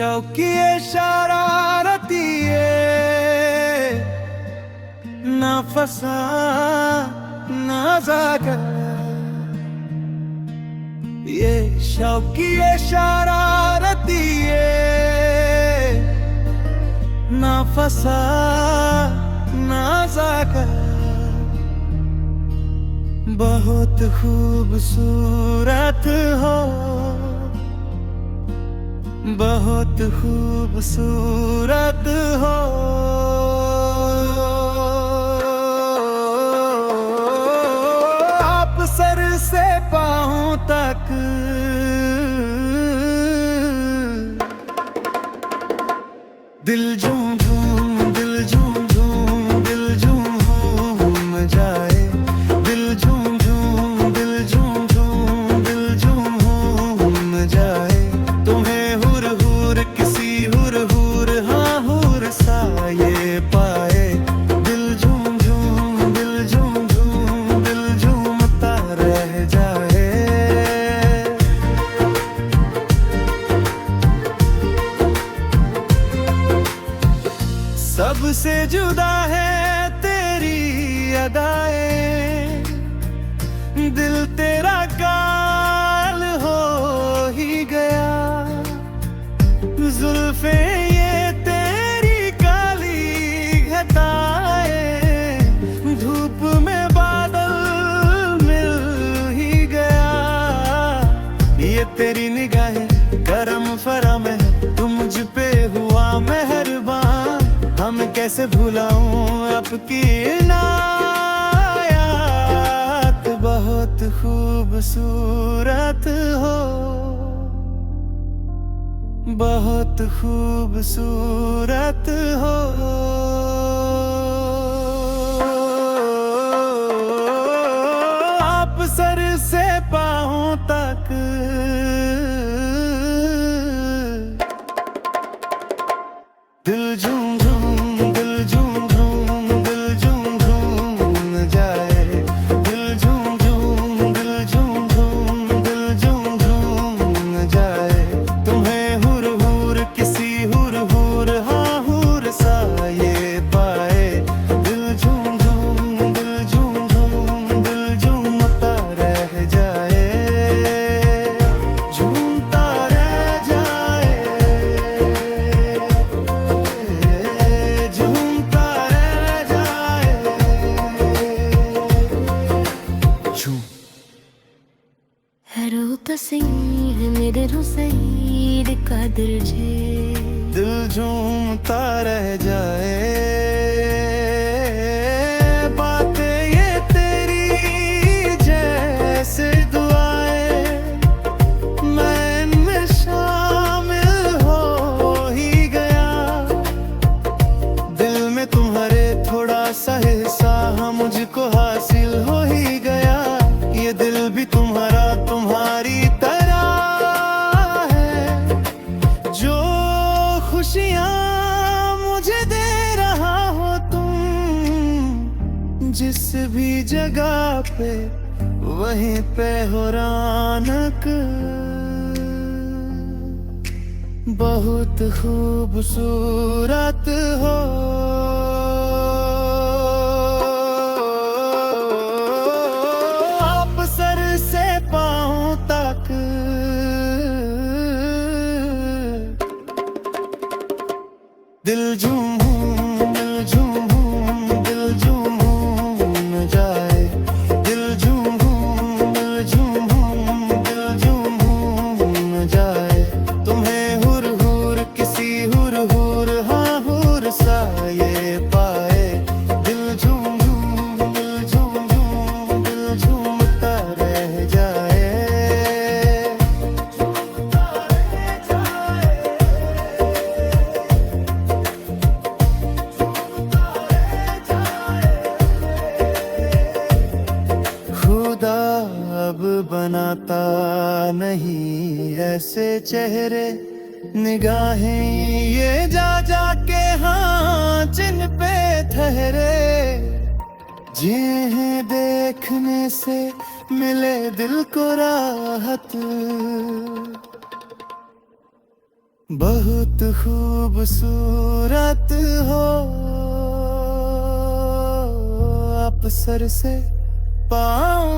शौकिए शरारतीए ना फसा ना जाकर ये शौकिए शरारतीए ना फसा ना जाकर बहुत खूबसूरत हो, बहुत खूबसूरत हो। आप सर से पाँव तक दिल झूम झूम दिल झूम झूम दिल झूम झूम जाए, दिल झूम झूम दिल झूम झूम दिल झूम झूम जाए। तुम्हें हुर हुर किसी हुर हुर हाँ हुर सा ये पाए, दिल झूम झूम दिल झूम झूम दिल झूमता रह जाए। सबसे जुदा है तेरी अदाएं, दिल तेरा काल हो ही गया। जुल्फे ये तेरी काली घटाएं, धूप में बादल मिल ही गया। ये तेरी निगाहें करम फरम है, तू मुझ पे हुआ मेहरबान। हम कैसे भुलाऊं आपकी इनायत, बहुत खूबसूरत हो, बहुत खूबसूरत हो। आप सर से पाँव तक दिल झूम झूम दिल झूम झूम दिल झूम झूम जाए, दिल झूम झूम दिल झूम झूम दिल झूम झूम जाए। तुम्हें हुर हुर किसी हुर हुर हाँ हुर सा ये पाए, दिल झूम झूम दिल झूम झूम दिल झूमता रह जाए, झूमता रह जाए, झूमता रह जाए। है रूह पसीर मेरे रुसैद का दिल झूमता रह जाए। बातें ये तेरी जैसे दुआएं, मैं इनमें शामिल हो ही गया। दिल में तुम्हारे थोड़ा सा हिस्सा हाँ मुझको हासिल हो ही गया। ये दिल भी तुम्हारा तुम्हारी तरह है, जो खुशियाँ मुझे दे रहा हो तुम जिस भी जगह पे, वहीं पे हो रौनक। बहुत खूबसूरत हो, आप सर से पाँव तक दिल झूम दिल झूम दिल झूम जाए, दिल झूम दिल झूम दिल झूम जाए। तुम्हें हुर हुर किसी हुर हुर हाँ हुर सा ये पाए, दिल झूम दिल झूम दिल झूमता रह जाए। खुदा अब बनाता नहीं ऐसे चेहरे, निगाहें ये जा जा के हाँ जिन पे ठहरे। जिन्हें देखने से मिले दिल को राहत, बहुत खूबसूरत हो आप सर से पाँव